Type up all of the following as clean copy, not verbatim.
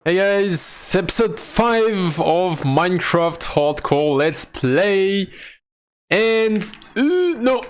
Hey guys, episode 5 of Minecraft Hardcore Let's Play. And no.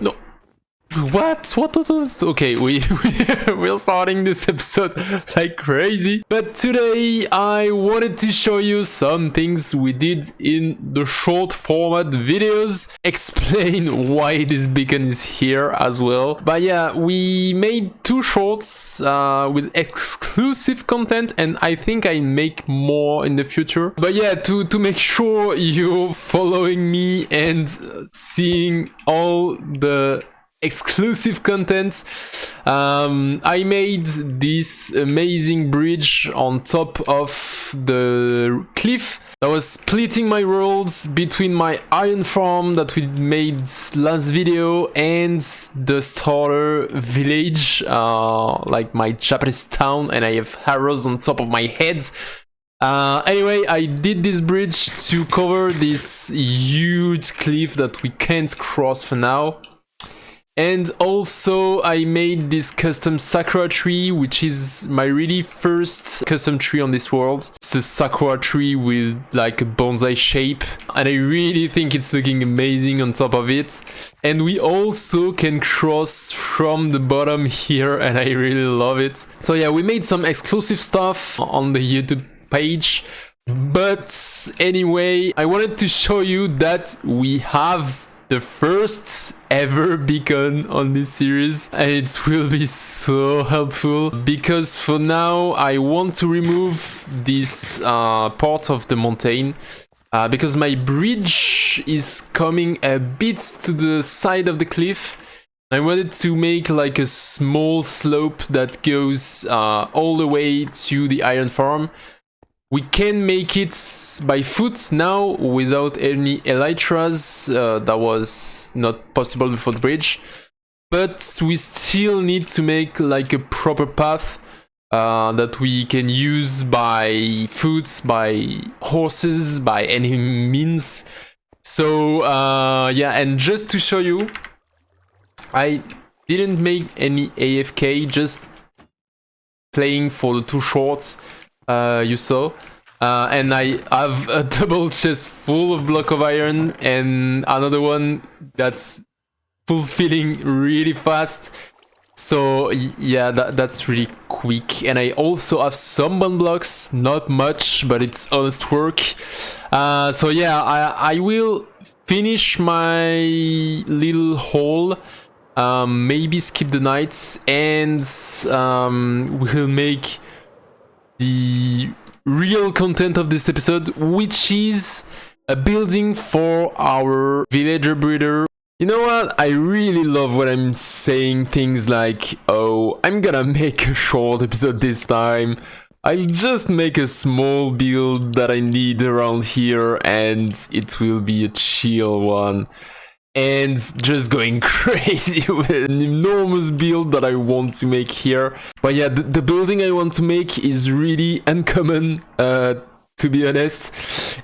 What? Okay, we're starting this episode like crazy. But today I wanted to show you some things we did in the short format videos, explain why this beacon is here as well. But yeah, we made 2 shorts with exclusive content, and I think I make more in the future. But yeah, to make sure you're following me and seeing all the exclusive content, I made this amazing bridge on top of the cliff that was splitting my worlds between my iron farm that we made last video and the starter village, like my Japanese town, and I have arrows on top of my head. Anyway, I did this bridge to cover this huge cliff that we can't cross for now. And also I made this custom sakura tree, which is my really first custom tree on this world. It's a sakura tree with like a bonsai shape, and I really think it's looking amazing on top of it. And we also can cross from the bottom here, and I really love it. So yeah, we made some exclusive stuff on the YouTube page. But anyway, I wanted to show you that we have the first ever beacon on this series, and it will be so helpful because for now I want to remove this part of the mountain because my bridge is coming a bit to the side of the cliff. I wanted to make like a small slope that goes all the way to the iron farm. We can make it by foot now without any elytras. That was not possible before the bridge. But we still need to make like a proper path that we can use by foot, by horses, by any means. So yeah, and just to show you, I didn't make any AFK, just playing for the 2 shorts. You saw, and I have a double chest full of block of iron and another one that's fulfilling really fast. So yeah, that's really quick. And I also have some bone blocks, not much, but it's honest work. So yeah, I will finish my little hole, maybe skip the nights, and we'll make the real content of this episode, which is a building for our villager breeder. You know what? I really love when I'm saying things like, oh, I'm gonna make a short episode this time. I'll just make a small build that I need around here and it will be a chill one. And just going crazy with an enormous build that I want to make here. But yeah, the building I want to make is really uncommon, to be honest.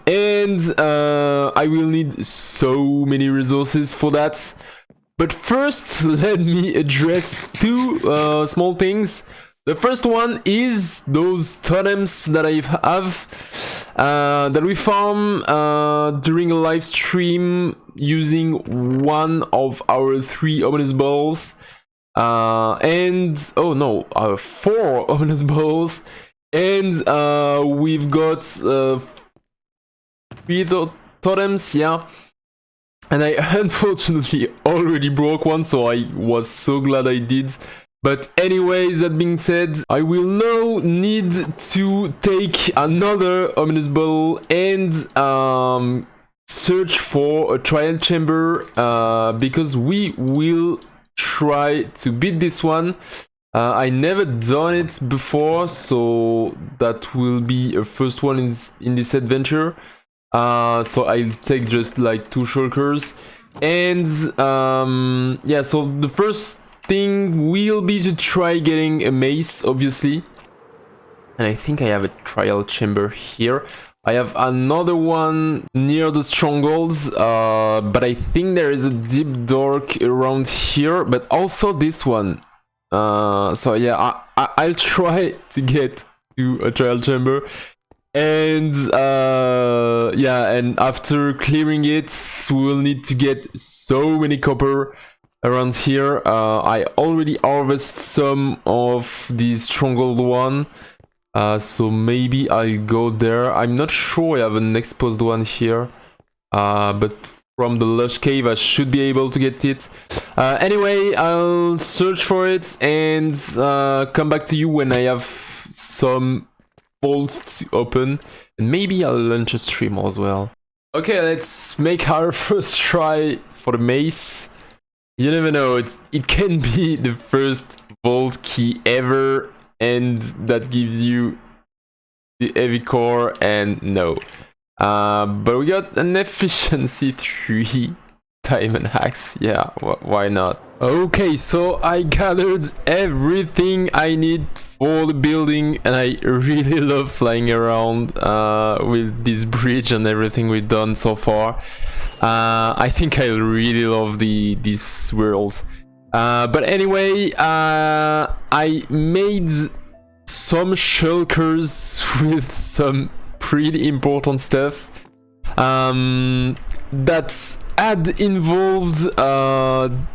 And I will need so many resources for that. But first, let me address 2 small things. The first one is those totems that I have, that we farm during a live stream using one of our 3 ominous balls, and 4 ominous balls, and we've got 3 totems, yeah. And I unfortunately already broke one, so I was so glad I did. But anyways, that being said, I will now need to take another ominous ball and search for a trial chamber, because we will try to beat this one. I never done it before, so that will be a first one in this adventure. So I'll take just like 2 shulkers, and yeah, so the first thing will be to try getting a mace, obviously. And I think I have a trial chamber here. I have another one near the strongholds, but I think there is a deep dark around here, but also this one. So yeah, I'll try to get to a trial chamber. And yeah, and after clearing it, we'll need to get so many copper around here. I already harvested some of the stronghold one, so maybe I'll go there. I'm not sure I have an exposed one here, but from the lush cave I should be able to get it. Anyway, I'll search for it and come back to you when I have some vaults to open, and maybe I'll launch a stream as well. Okay, let's make our first try for the mace. You never know, it can be the first vault key ever, and that gives you the heavy core, and no. But we got an efficiency 3 diamond axe. Yeah, why not? Okay, so I gathered everything I need for the building, and I really love flying around with this bridge and everything we've done so far. I think I really love this world. But anyway, I made some shulkers with some pretty important stuff that had involved an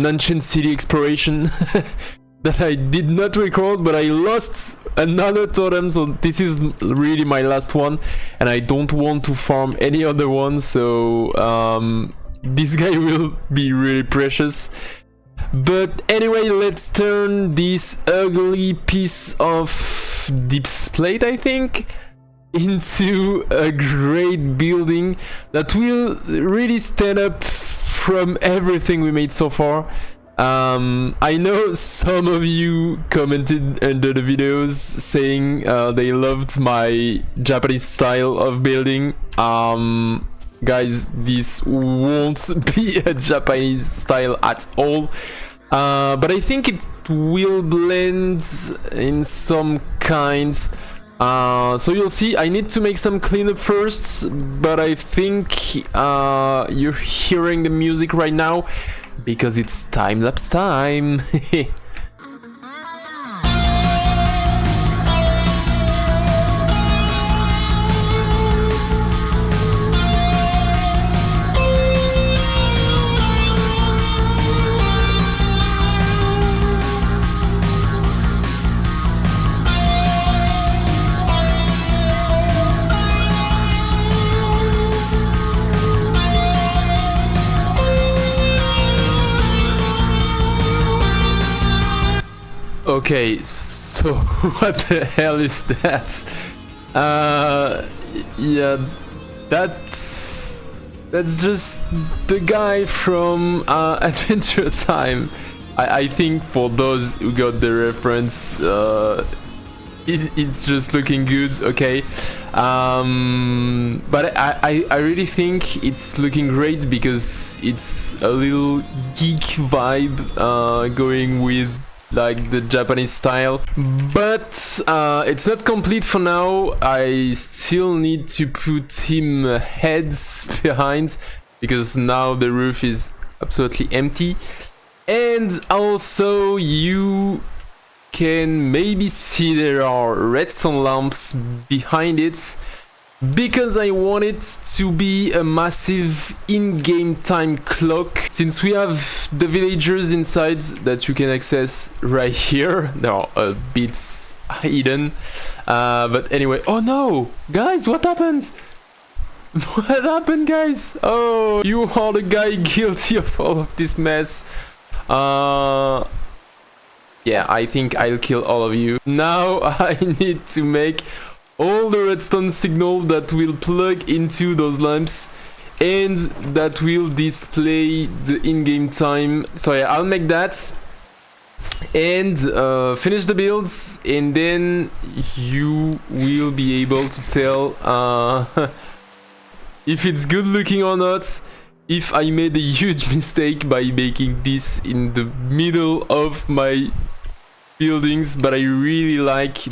ancient city exploration that I did not record, but I lost another totem, so this is really my last one, and I don't want to farm any other one, so this guy will be really precious. But anyway, let's turn this ugly piece of display, I think, into a great building that will really stand up from everything we made so far. I know some of you commented under the videos saying they loved my Japanese style of building. Guys, this won't be a Japanese style at all, but I think it will blend in some kind. So you'll see, I need to make some cleanup first, but I think you're hearing the music right now because it's time-lapse time. Okay, so what the hell is that? Yeah, that's just the guy from Adventure Time. I think for those who got the reference, it's just looking good, okay. But I really think it's looking great because it's a little geek vibe going with like the Japanese style, but it's not complete for now. I still need to put him heads behind because now the roof is absolutely empty, and also you can maybe see there are redstone lamps behind it because I want it to be a massive in-game time clock. Since we have the villagers inside that you can access right here, they are a bit hidden, but anyway. Oh no, guys, what happened? What happened, guys? Oh, you are the guy guilty of all of this mess. Yeah, I think I'll kill all of you. Now I need to make all the redstone signal that will plug into those lamps and that will display the in-game time. So yeah, I'll make that and finish the builds, and then you will be able to tell if it's good looking or not. If I made a huge mistake by making this in the middle of my buildings, but I really like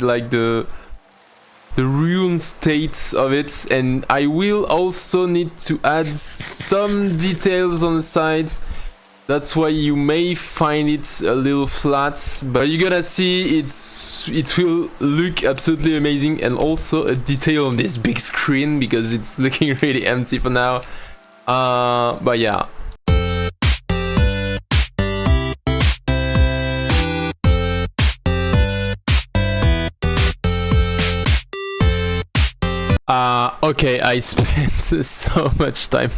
the ruined state of it, and I will also need to add some details on the sides That's why you may find it a little flat, but you're gonna see it will look absolutely amazing, and also a detail on this big screen because it's looking really empty for now. But yeah. Okay, I spent so much time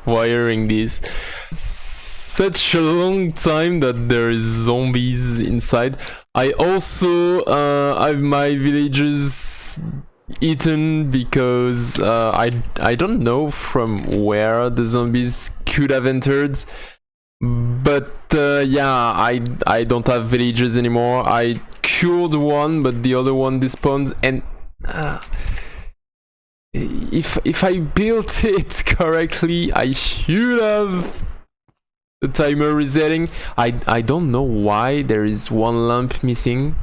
wiring this. Such a long time that there is zombies inside. I also have my villagers eaten because I don't know from where the zombies could have entered. But yeah, I don't have villagers anymore. I cured one, but the other one despawned, and if I built it correctly, I should have the timer resetting. I don't know why there is one lamp missing.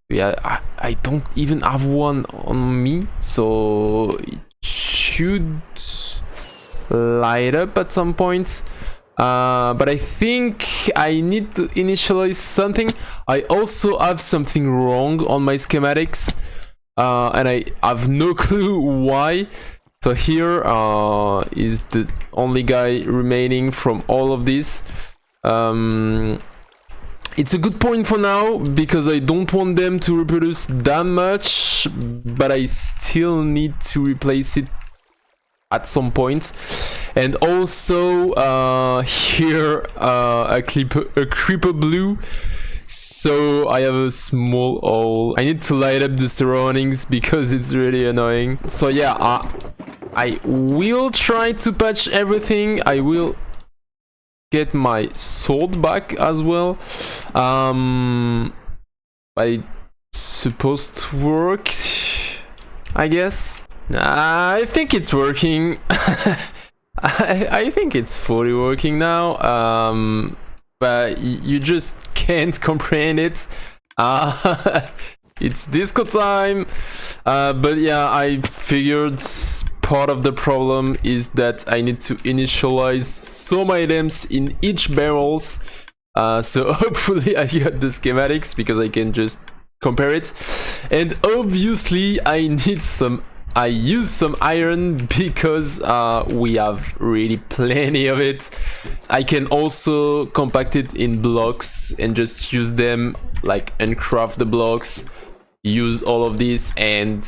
Yeah, I don't even have one on me, so it should light up at some point. But I think I need to initialize something. I also have something wrong on my schematics. And I have no clue why. So here is the only guy remaining from all of this. It's a good point for now because I don't want them to reproduce that much, but I still need to replace it at some point. And also here a creeper blue. So I have a small hole. I need to light up the surroundings because it's really annoying. So yeah, I will try to patch everything. I will get my sword back as well. It's supposed to work, I guess. I think it's working. I think it's fully working now. But you just can't comprehend it. It's disco time. But yeah, I figured part of the problem is that I need to initialize some items in each barrels. So hopefully I got the schematics because I can just compare it. And obviously I use some iron because we have really plenty of it. I can also compact it in blocks and just use them, like uncraft the blocks, use all of this, and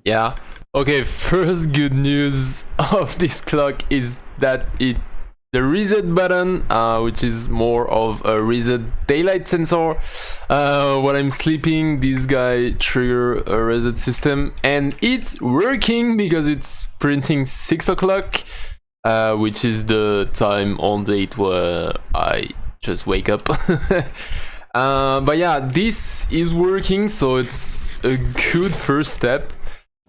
yeah. Okay, first good news of this clock is that the reset button, which is more of a reset daylight sensor. When I'm sleeping, this guy trigger a reset system, and it's working because it's printing 6 o'clock, which is the time on date where I just wake up. But yeah, this is working, so it's a good first step.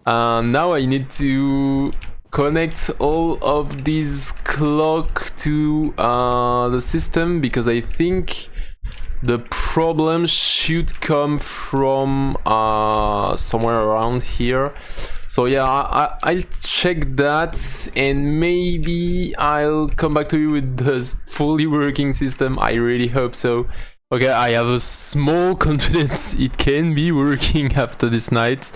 Now I need to connect all of these clock to the system because I think the problem should come from somewhere around here. So yeah, I'll check that and maybe I'll come back to you with the fully working system. I really hope so. Okay, I have a small confidence it can be working after this night.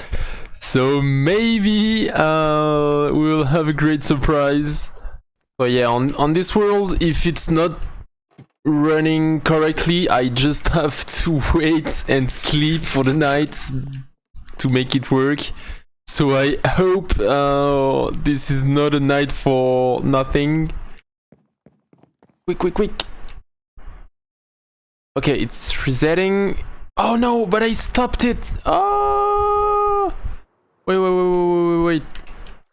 So maybe we'll have a great surprise. But yeah, on this world, if it's not running correctly, I just have to wait and sleep for the night to make it work. So I hope this is not a night for nothing. Quick. Okay, it's resetting. Oh no, but I stopped it. Oh! Wait.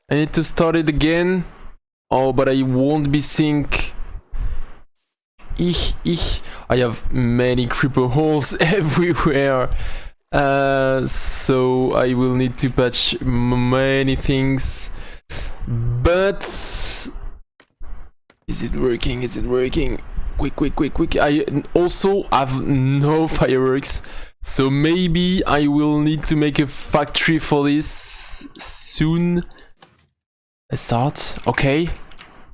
I need to start it again. Oh, but I won't be sync. I have many creeper holes everywhere. So I will need to patch many things. But is it working? Quick. I also have no fireworks. So maybe I will need to make a factory for this soon. Let's start. Okay.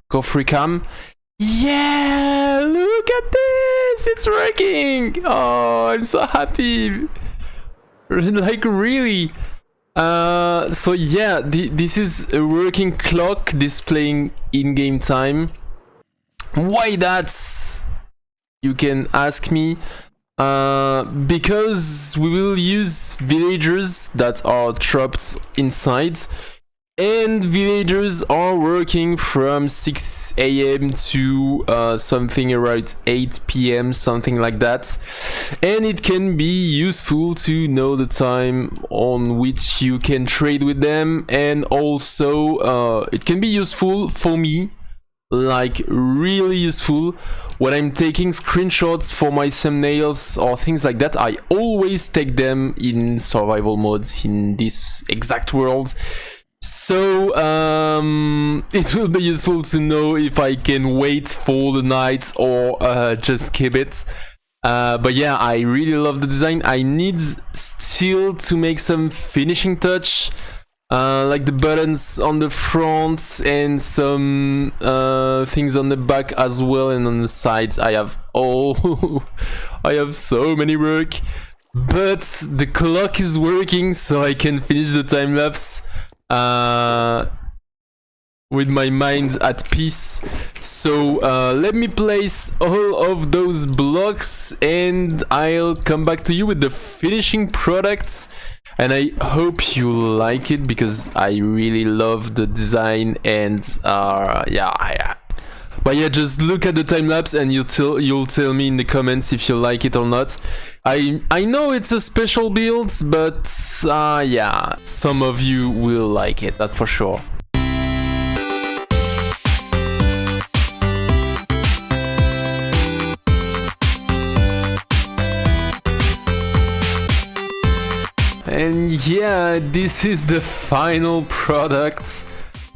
Go free cam. Yeah, look at this, it's working. Oh, I'm so happy. Like, really. So yeah, this is a working clock displaying in-game time. Why that? You can ask me. Because we will use villagers that are trapped inside, and villagers are working from 6 a.m. to something around 8 p.m, something like that. And it can be useful to know the time on which you can trade with them, and also it can be useful for me, like really useful, when I'm taking screenshots for my thumbnails or things like that. I always take them in survival mode in this exact world. So it will be useful to know if I can wait for the night or just keep it. But yeah, I really love the design. I need still to make some finishing touch, like the buttons on the front and some things on the back as well, and on the sides. I have I have so many work, but the clock is working, so I can finish the time lapse with my mind at peace. So let me place all of those blocks, and I'll come back to you with the finishing products. And I hope you like it, because I really love the design. And yeah, but yeah, just look at the time lapse and you'll tell me in the comments if you like it or not. I know it's a special build, but yeah, some of you will like it, that's for sure. And yeah, this is the final product.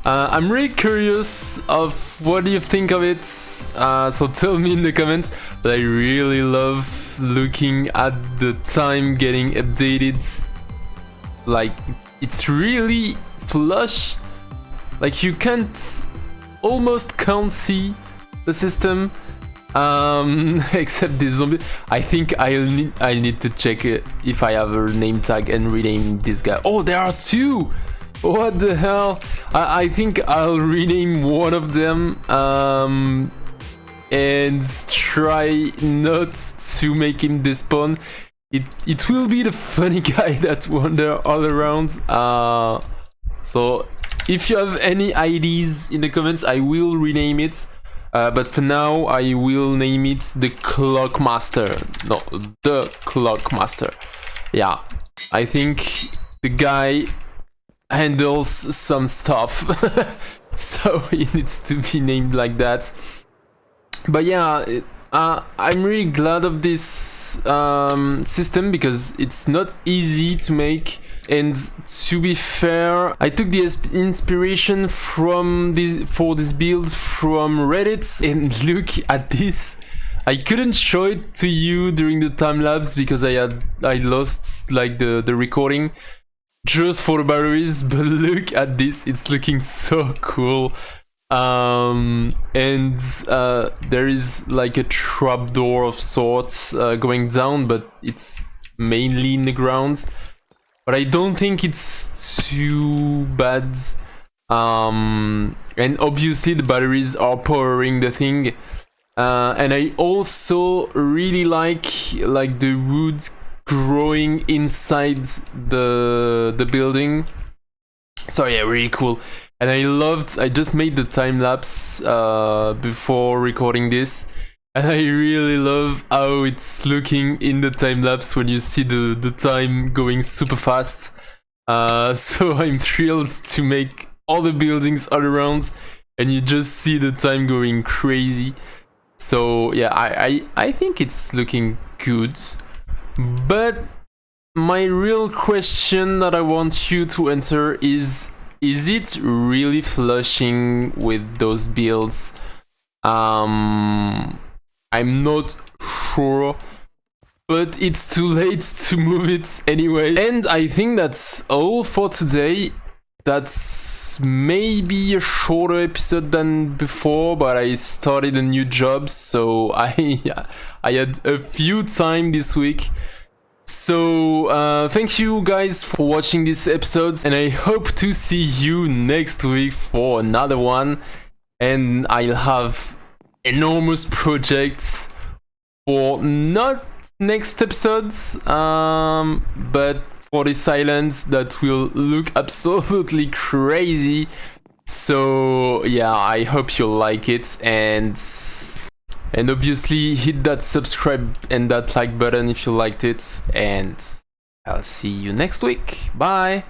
I'm really curious of what do you think of it, so tell me in the comments. But I really love looking at the time getting updated. Like, it's really flush. Like, you almost can't see the system, except this zombie. I think I need to check if I have a name tag and rename this guy. Oh, there are two! What the hell? I think I'll rename one of them and try not to make him despawn. It will be the funny guy that wander all around. So if you have any ideas in the comments, I will rename it. But for now, I will name it the Clock Master. No, the Clock Master. Yeah, I think the guy handles some stuff, so he needs to be named like that. But yeah, I'm really glad of this system, because it's not easy to make. And to be fair, I took the inspiration for this build from Reddit, and look at this. I couldn't show it to you during the time lapse because I lost like the recording just for the batteries, but look at this, it's looking so cool. And there is like a trapdoor of sorts going down, but it's mainly in the ground. But I don't think it's too bad. And obviously the batteries are powering the thing. And I also really like the wood growing inside the building. So yeah, really cool. And I just made the time lapse before recording this, and I really love how it's looking in the time lapse when you see the time going super fast. So I'm thrilled to make all the buildings all around, and you just see the time going crazy. So yeah, I think it's looking good. But my real question that I want you to answer is it really flushing with those builds? I'm not sure, but it's too late to move it anyway. And I think that's all for today. That's is maybe a shorter episode than before, but I started a new job, so I had a few time this week. So thank you guys for watching this episode, and I hope to see you next week for another one. And I'll have enormous projects for not next episodes, but for this island that will look absolutely crazy. So yeah, I hope you'll like it, and obviously hit that subscribe and that like button if you liked it, and I'll see you next week. Bye.